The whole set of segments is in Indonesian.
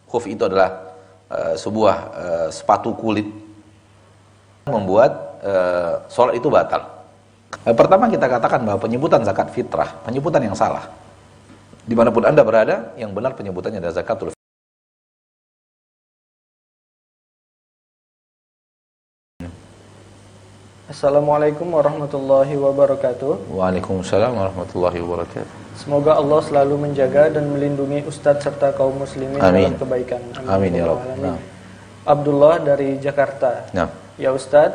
Khuf itu adalah sebuah sepatu kulit, membuat sholat itu batal. Pertama kita katakan bahwa penyebutan zakat fitrah, penyebutan yang salah. Dimanapun Anda berada, yang benar penyebutannya adalah zakatul fitrah. Assalamualaikum warahmatullahi wabarakatuh. Waalaikumsalam warahmatullahi wabarakatuh. Semoga Allah selalu menjaga dan melindungi Ustadz serta kaum muslimin dalam kebaikan. Amin ya Rabb. Nah. Abdullah dari Jakarta. Nah. Ya Ustadz,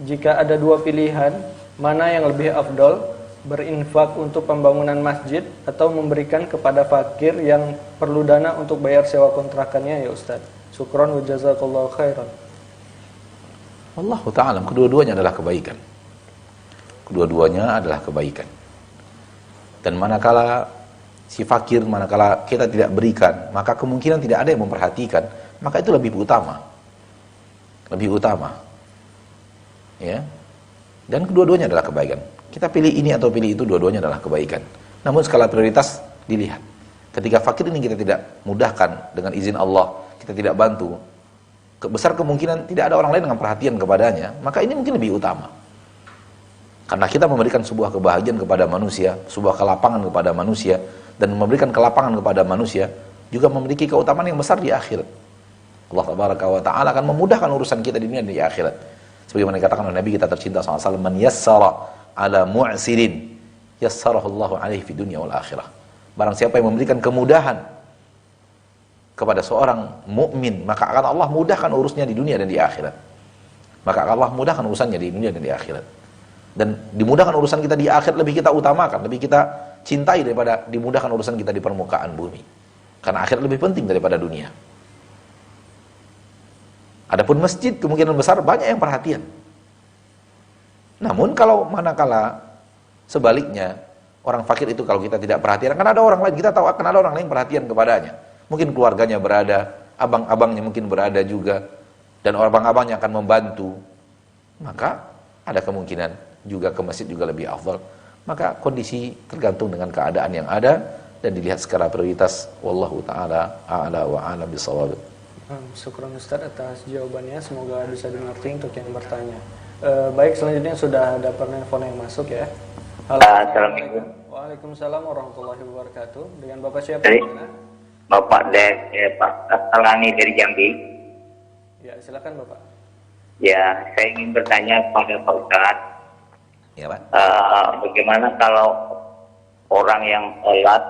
jika ada dua pilihan, mana yang lebih afdol? Berinfak untuk pembangunan masjid atau memberikan kepada fakir yang perlu dana untuk bayar sewa kontrakannya ya Ustadz? Syukron wa jazakallahu khairan. Wallahu ta'ala, kedua-duanya adalah kebaikan. Kedua-duanya adalah kebaikan. Dan manakala si fakir, manakala kita tidak berikan, maka kemungkinan tidak ada yang memperhatikan, maka itu lebih utama. Lebih utama. Ya. Dan kedua-duanya adalah kebaikan. Kita pilih ini atau pilih itu, dua-duanya adalah kebaikan. Namun skala prioritas dilihat. Ketika fakir ini kita tidak mudahkan dengan izin Allah, kita tidak bantu, besar kemungkinan tidak ada orang lain dengan perhatian kepadanya, maka ini mungkin lebih utama. Karena kita memberikan sebuah kebahagiaan kepada manusia, sebuah kelapangan kepada manusia, dan memberikan kelapangan kepada manusia juga memiliki keutamaan yang besar di akhirat. Allah tabaraka wa ta'ala akan memudahkan urusan kita di dunia dan di akhirat. Sebagaimana dikatakan oleh Nabi kita tercinta SAW, man yassara ala mu'sirin yassarahullahu alaihi fi dunya wal akhirah. Barang siapa yang memberikan kemudahan kepada seorang mukmin, maka akan Allah mudahkan urusnya di dunia dan di akhirat. Maka akan Allah mudahkan urusannya di dunia dan di akhirat. Dan dimudahkan urusan kita di akhirat lebih kita utamakan, lebih kita cintai daripada dimudahkan urusan kita di permukaan bumi. Karena akhirat lebih penting daripada dunia. Adapun masjid kemungkinan besar banyak yang perhatian. Namun kalau manakala sebaliknya, orang fakir itu kalau kita tidak perhatian, kan ada orang lain, kita tahu akan ada orang lain perhatian kepadanya. Mungkin keluarganya berada, abang-abangnya mungkin berada juga, dan abang-abangnya akan membantu, maka ada kemungkinan juga ke masjid juga lebih afdal. Maka kondisi tergantung dengan keadaan yang ada dan dilihat secara prioritas. Wallahu ta'ala a'la wa a'lam bishawab. Syukran Ustaz atas jawabannya, semoga bisa dimengerti untuk yang bertanya. Baik, selanjutnya sudah ada penelpon yang masuk ya. Halo. Assalamualaikum. Waalaikumsalam warahmatullahi wabarakatuh. Dengan Bapak siapa? Bapak Pak Salani dari Jambi. Ya, silakan Bapak. Ya, saya ingin bertanya kepada Pak Ustadz. Ya, Pak. Bagaimana kalau orang yang sholat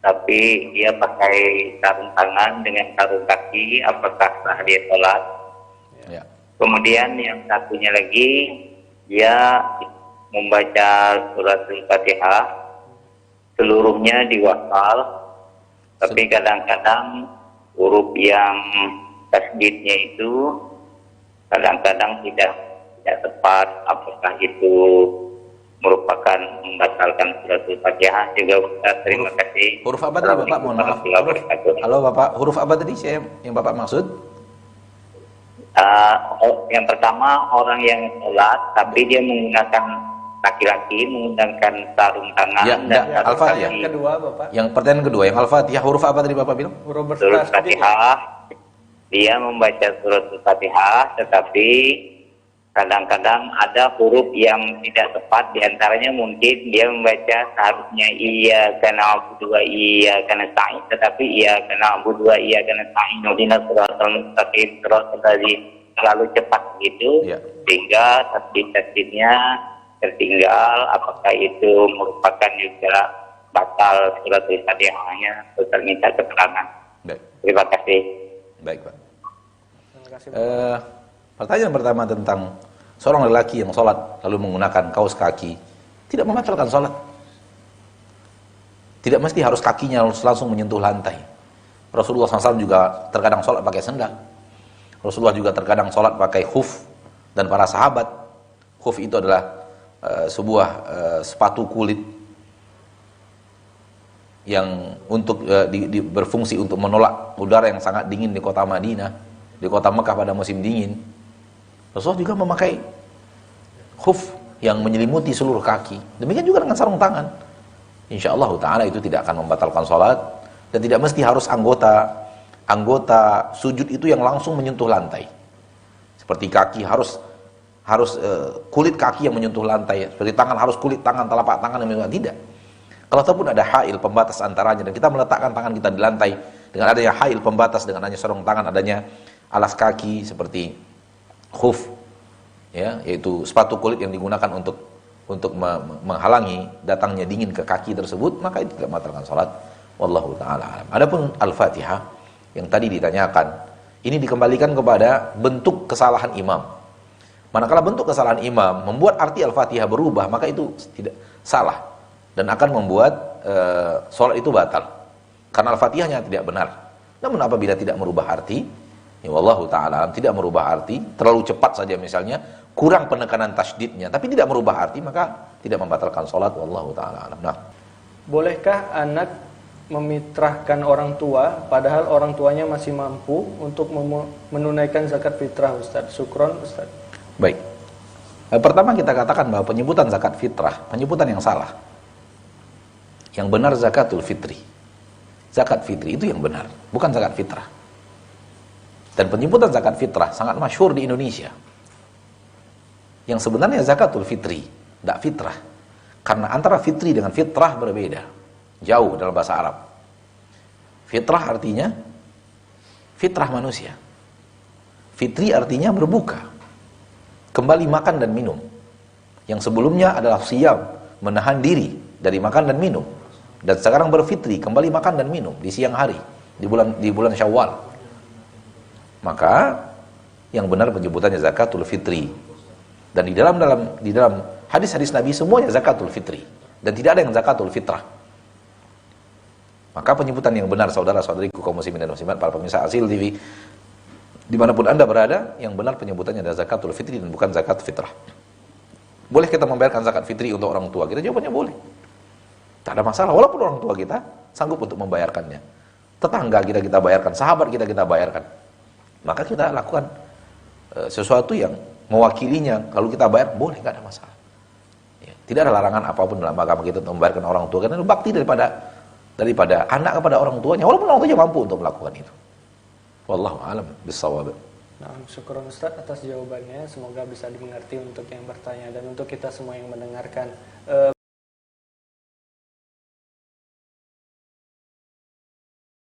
tapi dia pakai sarung tangan dengan sarung kaki, apakah sah dia sholat? Ya. Kemudian yang satunya lagi, dia membaca surat Al-Fatihah seluruhnya diwafal. Tapi kadang-kadang huruf yang tasdidnya itu kadang-kadang tidak tepat. Apakah itu merupakan membatalkan surat Al-Fatihah? Juga Ustaz, terima kasih. Huruf apa tadi Bapak? Mohon maaf. Halo Bapak, huruf apa tadi yang Bapak maksud? Yang pertama, orang yang sholat tapi dia menggunakan laki-laki menggunakan sarung tangan dan Al-Fatihah. Yang kedua Bapak. Yang pertanyaan kedua, yang Al-Fatihah, huruf apa tadi Bapak bilang? Huruf surat Al-Fatihah. Dia membaca surat Al-Fatihah, tetapi kadang-kadang ada huruf yang tidak tepat. Di antaranya mungkin dia membaca seharusnya iyyaka na'budu wa iyyaka nasta'in, tetapi iyyaka na'budu wa iyyaka nasta'in ihdinas siratal mustaqim siratal ladzina, terlalu cepat gitu, sehingga tasbih-tasbihnya tertinggal. Apakah itu merupakan juga batal surat Al-Fatihahnya? Ustaz minta keterangan. Baik. Terima kasih. Baik, Pak. Terima kasih. Pertanyaan pertama tentang seorang lelaki yang sholat lalu menggunakan kaos kaki, tidak membatalkan sholat. Tidak mesti harus kakinya langsung menyentuh lantai. Rasulullah SAW juga terkadang sholat pakai sendal. Rasulullah juga terkadang sholat pakai khuf, dan para sahabat, khuf itu adalah sebuah sepatu kulit yang untuk berfungsi untuk menolak udara yang sangat dingin di kota Madinah, di kota Mekah pada musim dingin. Rasulullah juga memakai khuf yang menyelimuti seluruh kaki. Demikian juga dengan sarung tangan. Insyaallah ta'ala itu tidak akan membatalkan sholat, dan tidak mesti harus anggota anggota sujud itu yang langsung menyentuh lantai. Seperti kaki harus kulit kaki yang menyentuh lantai, seperti tangan harus kulit tangan, telapak tangan yang menyentuh, tidak. Kalau ataupun ada hail pembatas antaranya dan kita meletakkan tangan kita di lantai dengan adanya hail pembatas, dengan adanya sarung tangan, adanya alas kaki seperti khuf, ya, yaitu sepatu kulit yang digunakan untuk menghalangi datangnya dingin ke kaki tersebut, maka itu tidak membatalkan salat. Wallahu taala alam. Adapun Al-Fatihah yang tadi ditanyakan, ini dikembalikan kepada bentuk kesalahan imam. Manakala bentuk kesalahan imam membuat arti Al-Fatihah berubah, maka itu tidak salah dan akan membuat sholat itu batal karena Al-Fatihahnya tidak benar. Namun apabila tidak merubah arti, ya wallahu ta'ala tidak merubah arti, terlalu cepat saja misalnya, kurang penekanan tasydidnya, tapi tidak merubah arti, maka tidak membatalkan sholat. Wallahu ta'ala alam. Nah, bolehkah anak memitrahkan orang tua padahal orang tuanya masih mampu untuk menunaikan zakat fitrah, Ustaz? Syukron, Ustaz. Baik. Pertama kita katakan bahwa penyebutan zakat fitrah, penyebutan yang salah. Yang benar zakatul fitri. Zakat fitri itu yang benar, bukan zakat fitrah. Dan penyebutan zakat fitrah sangat masyhur di Indonesia. Yang sebenarnya zakatul fitri, tidak fitrah. Karena antara fitri dengan fitrah berbeda. Jauh dalam bahasa Arab. Fitrah artinya fitrah manusia. Fitri artinya berbuka. Kembali makan dan minum. Yang sebelumnya adalah siyam, menahan diri dari makan dan minum. Dan sekarang berfitri, kembali makan dan minum di siang hari, di bulan Syawal. Maka yang benar penyebutannya zakatul fitri. Dan di dalam hadis-hadis Nabi semuanya zakatul fitri dan tidak ada yang zakatul fitrah. Maka penyebutan yang benar, saudara-saudariku kaum muslimin dan muslimat, para pemirsa Asil TV, dimanapun anda berada, yang benar penyebutannya adalah zakatul fitri dan bukan zakat fitrah. Boleh kita membayarkan zakat fitri untuk orang tua kita? Jawabannya boleh. Tak ada masalah, walaupun orang tua kita sanggup untuk membayarkannya. Tetangga kita bayarkan, sahabat kita bayarkan. Maka kita lakukan sesuatu yang mewakilinya. Kalau kita bayar, boleh, nggak ada masalah. Ya, tidak ada larangan apapun dalam agama kita untuk membayarkan orang tua. Karena itu bakti daripada anak kepada orang tuanya, walaupun orang tuanya mampu untuk melakukan itu. Wallahu a'lam bissawab. Nah, syukur Ustaz atas jawabannya. Semoga bisa dimengerti untuk yang bertanya dan untuk kita semua yang mendengarkan.